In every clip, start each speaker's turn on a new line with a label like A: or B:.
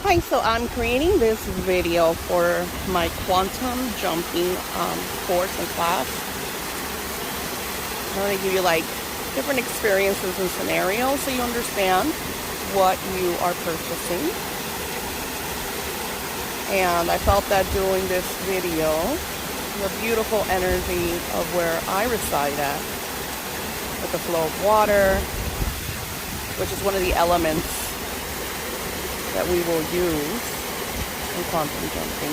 A: Hi, so I'm creating this video for my quantum jumping course and class. I want to give you like different experiences and scenarios so you understand what you are purchasing. And I felt that doing this video, the beautiful energy of where I reside at, with the flow of water, which is one of the elements that we will use in quantum jumping.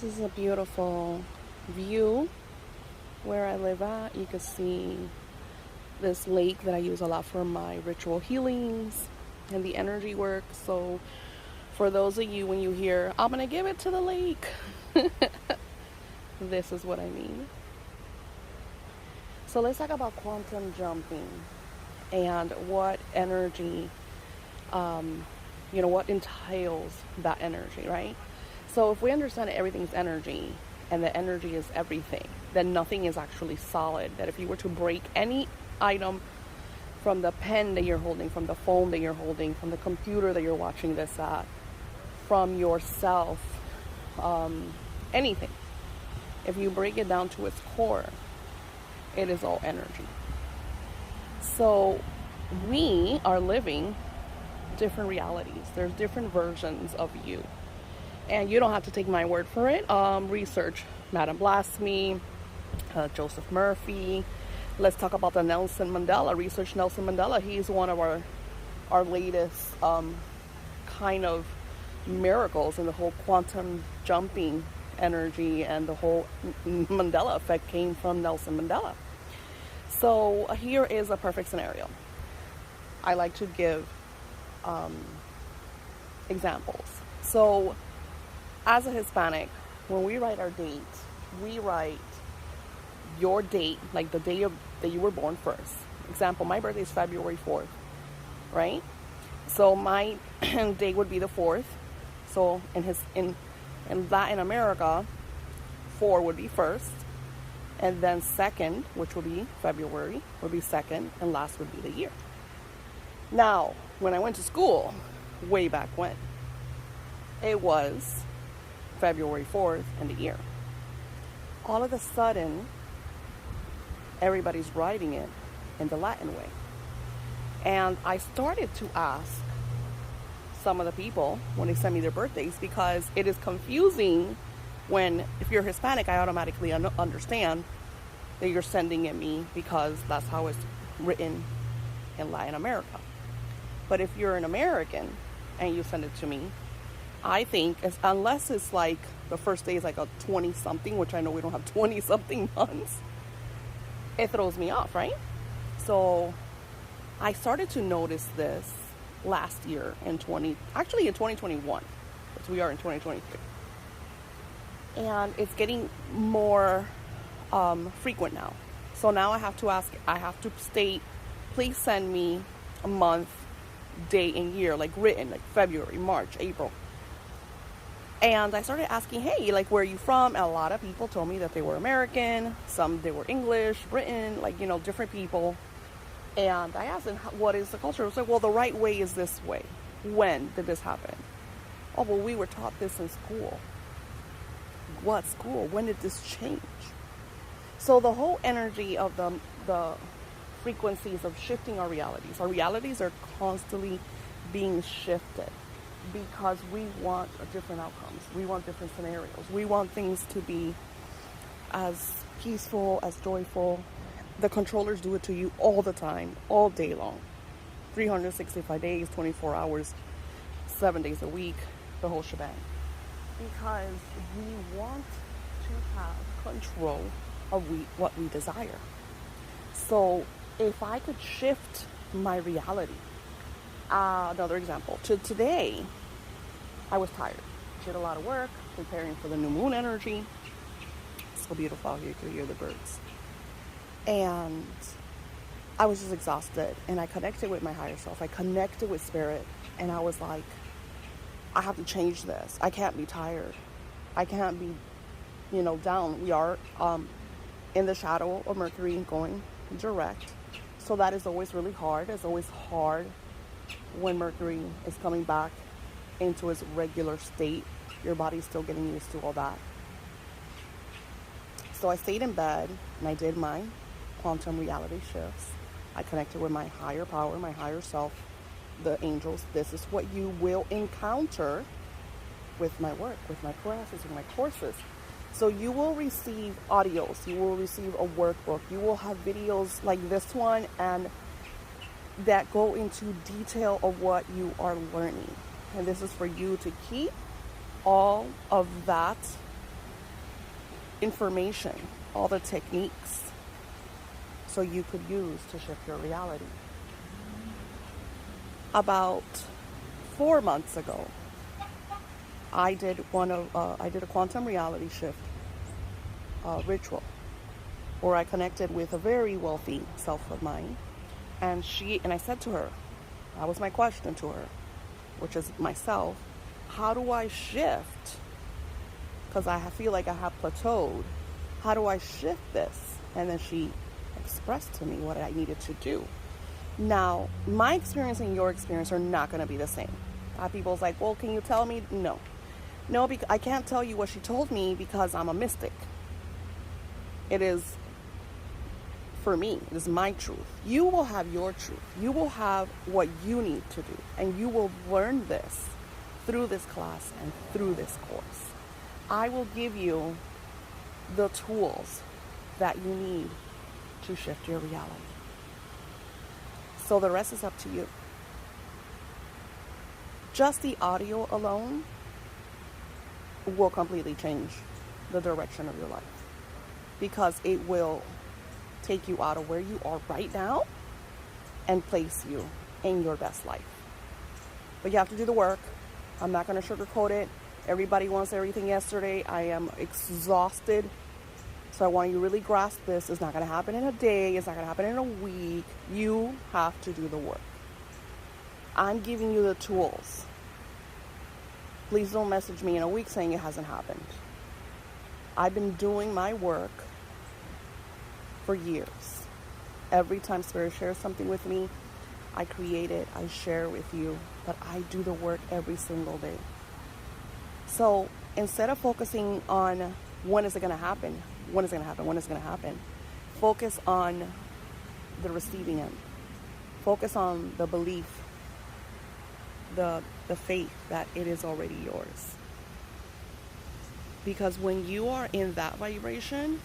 A: This is a beautiful view where I live at. You can see this lake that I use a lot for my ritual healings and the energy work. So for those of you, when you hear, I'm gonna give it to the lake, this is what I mean. So let's talk about quantum jumping and what energy, what entails that energy, right? So if we understand that everything's energy and that energy is everything, then nothing is actually solid. That if you were to break any item from the pen that you're holding, from the phone that you're holding, from the computer that you're watching this at, from yourself, anything, if you break it down to its core, it is all energy. So we are living different realities. There's different versions of you. And you don't have to take my word for it. Research Madame Blasphemy, Joseph Murphy. Let's talk about the Nelson Mandela. Research Nelson Mandela. He's one of our latest kind of miracles in the whole quantum jumping energy, and the whole Mandela effect came from Nelson Mandela. So here is a perfect scenario. I like to give examples. So as a Hispanic, when we write our date, we write your date, like the day that you were born first. Example, my birthday is February 4th, right? So my date would be the 4th. So in Latin America, 4 would be first, and then second, which would be February, would be second, and last would be the year. Now, when I went to school, way back when, it was February 4th and the year. All of a sudden, everybody's writing it in the Latin way. And I started to ask some of the people when they send me their birthdays, because it is confusing when, if you're Hispanic, I automatically understand that you're sending it me because that's how it's written in Latin America. But if you're an American and you send it to me, I think, unless it's like the first day is like a 20-something, which I know we don't have 20-something months, it throws me off, right? So I started to notice this last year in 2021, because we are in 2023. And it's getting more frequent now. So now I have to state, please send me a month, day, and year, like written, like February, March, April. And I started asking, hey, like, where are you from? And a lot of people told me that they were American. Some, they were English, Britain, different people. And I asked them, what is the culture? I was like, well, the right way is this way. When did this happen? Oh, well, we were taught this in school. What school? When did this change? So the whole energy of the frequencies of shifting our realities are constantly being shifted, because we want different outcomes. We want different scenarios. We want things to be as peaceful, as joyful. The controllers do it to you all the time, all day long. 365 days, 24 hours, 7 days a week, the whole shebang. Because we want to have control of what we desire. So if I could shift my reality, another example. Today, I was tired. Did a lot of work preparing for the new moon energy. so beautiful out here. You could hear the birds. And I was just exhausted. And I connected with my higher self. I connected with spirit. And I was like, I have to change this. I can't be tired. I can't be, down. We are in the shadow of Mercury going direct. So that is always really hard. It's always hard when Mercury is coming back into its regular state. Your body's still getting used to all that. So I stayed in bed and I did my quantum reality shifts. I connected with my higher power, my higher self, the angels. This is what you will encounter with my work, with my classes, with my courses. So you will receive audios, you will receive a workbook, you will have videos like this one and that go into detail of what you are learning. And this is for you to keep all of that information, all the techniques, so you could use to shift your reality. About 4 months ago, I did a quantum reality shift ritual where I connected with a very wealthy self of mine, and I said to her, that was my question to her, which is myself, how do I shift? Because I feel like I have plateaued. How do I shift this? And then she expressed to me what I needed to do. Now, my experience and your experience are not going to be the same. People's like, well, can you tell me? No, because I can't tell you what she told me because I'm a mystic. It is, for me, it is my truth. You will have your truth. You will have what you need to do. And you will learn this through this class and through this course. I will give you the tools that you need to shift your reality. So the rest is up to you. Just the audio alone will completely change the direction of your life, because it will take you out of where you are right now and place you in your best life. But you have to do the work. I'm not going to sugarcoat it. Everybody wants everything yesterday. I am exhausted. So I want you to really grasp this. It's not going to happen in a day. It's not going to happen in a week. You have to do the work. I'm giving you the tools. Please don't message me in a week saying it hasn't happened. I've been doing my work for years. Every time Spirit shares something with me, I create it, I share with you, but I do the work every single day. So instead of focusing on when is it going to happen, focus on the receiving end. Focus on the belief, the faith that it is already yours. Because when you are in that vibration,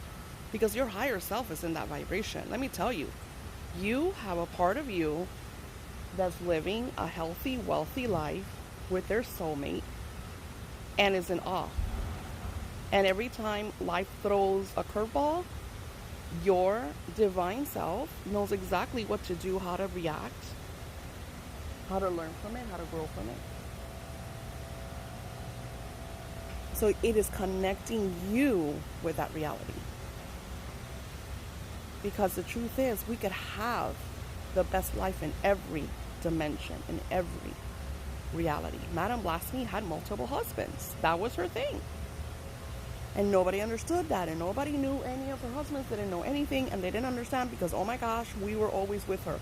A: because your higher self is in that vibration, let me tell you, you have a part of you that's living a healthy, wealthy life with their soulmate and is in awe. And every time life throws a curveball, your divine self knows exactly what to do, how to react, how to learn from it, how to grow from it. So it is connecting you with that reality. Because the truth is, we could have the best life in every dimension, in every reality. Madame Blasphemy had multiple husbands. That was her thing. And nobody understood that. And nobody knew, any of her husbands didn't know anything. And they didn't understand because, oh my gosh, we were always with her.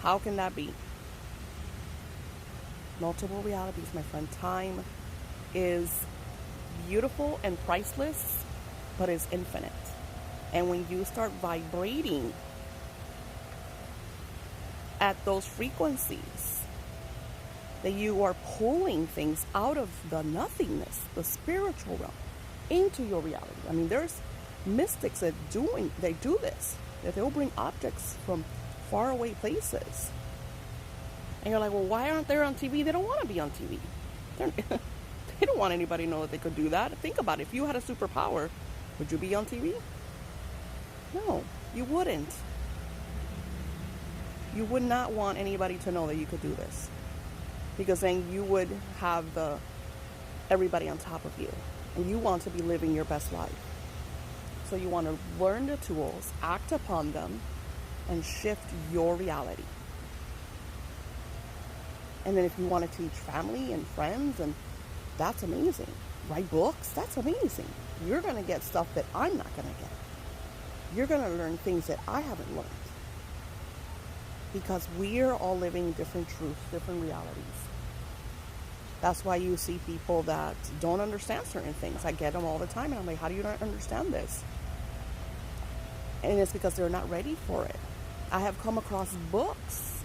A: How can that be? Multiple realities, my friend. Time is beautiful and priceless, but is infinite. And when you start vibrating at those frequencies, that you are pulling things out of the nothingness, the spiritual realm, into your reality. I mean, there's mystics that they do this, that they'll bring objects from faraway places. And you're like, well, why aren't they on TV? They don't want to be on TV. They don't want anybody to know that they could do that. Think about it. If you had a superpower, would you be on TV? No, you wouldn't. You would not want anybody to know that you could do this, because then you would have everybody on top of you, and you want to be living your best life. So you want to learn the tools, act upon them, and shift your reality. And then if you want to teach family and friends, and that's amazing. Write books, that's amazing. You're going to get stuff that I'm not going to get. You're going to learn things that I haven't learned. Because we're all living different truths, different realities. That's why you see people that don't understand certain things. I get them all the time, and I'm like, how do you not understand this? And it's because they're not ready for it. I have come across books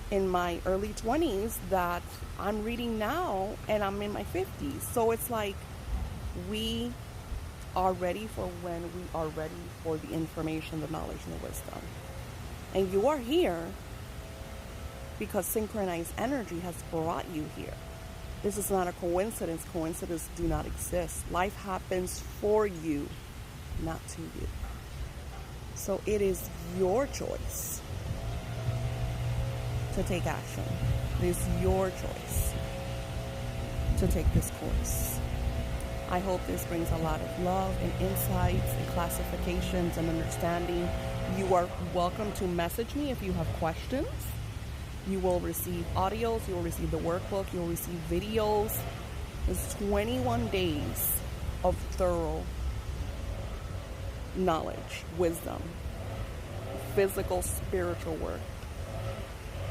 A: in my early 20s that I'm reading now, and I'm in my 50s. So it's like we are ready for when we are ready for the information, the knowledge, and the wisdom. And you are here because synchronized energy has brought you here. This is not a coincidence. Coincidences do not exist. Life happens for you, not to you. So it is your choice to take action. It is your choice to take this course. I hope this brings a lot of love and insights and classifications and understanding. You are welcome to message me if you have questions. You will receive audios, you will receive the workbook, you will receive videos. It's 21 days of thorough knowledge, wisdom, physical, spiritual work.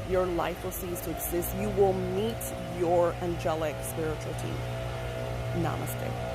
A: Your life will cease to exist. You will meet your angelic spiritual team. Namaste.